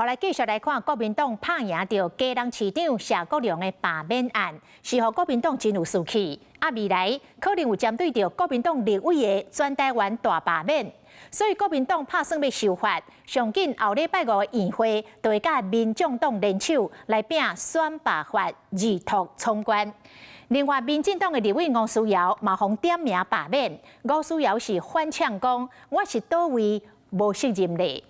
来继续来看国民党拍赢到基隆市长谢国良的罢免案，是让国民党真有士气。未来可能有针对到国民党立委的全台湾大罢免，所以国民党打算要修法，上紧后礼拜5的议会就会甲民众党联手来拼选罢法二读冲关。另外，民进党的立委吴思瑶嘛互点名罢免，吴思瑶是反呛讲，我是倒位无责任的。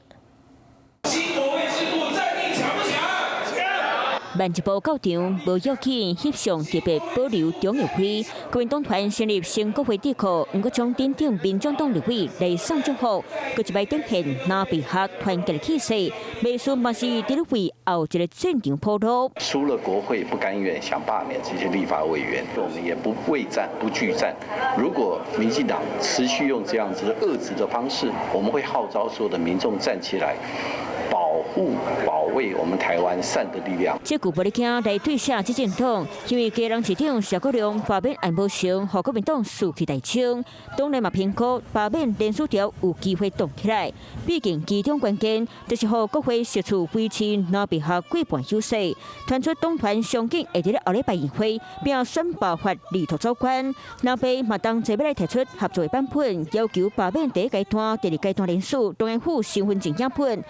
万一部告场无要紧，翕相特别保留中友会。国民党团成立新国会地库，不过将顶顶民众党立委来送祝福，佮一摆展现南北合团结的气势。未输嘛是伫咧为后一个战场铺路。输了国会不甘愿，想罢免这些立法委员，我们也不畏战不惧战。如果民进党持续用这样子遏制的方式，我们会号召所有的民众站起来。保卫我们台湾善的力量。这句无咧惊来对下执政党，因为基隆市长谢国良罢免案无成，和国民党士气大涨。当然嘛评估罢免连署条有机会动起来，毕竟其中关键就是和国会协助维持南北合过半优势。传出党团上紧会伫咧后礼拜议会，并选罢法二读走关。南北嘛当齐要来提出合作的版本，要求罢免第一阶段、第二阶段连署，党员府身份证影本。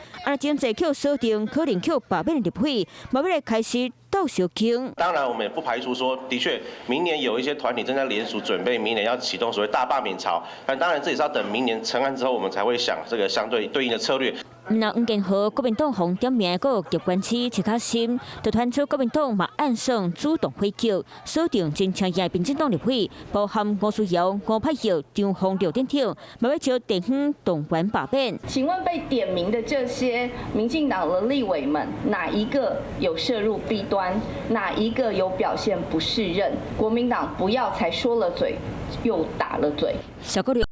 经济扣锁定可能扣罢免的立委，马上来开始斗小情。当然，我们也不排除说，的确，明年有一些团体正在联署，准备明年要启动所谓大罢免潮。但当然，这也是要等明年成案之后，我们才会想这个相对应的策略。那吴建和国民党红点名个叶关市陈卡心，就传出国民党嘛暗算主动回击，锁定真抢赢民进党立委，包含吴思瑶、吴柏耀、张宏刘点跳，嘛要招地方动员罢免。请问被点名的这些民进党的立委们，哪一个有涉入弊端？哪一个有表现不适任？国民党不要才说了嘴，又打了嘴。小国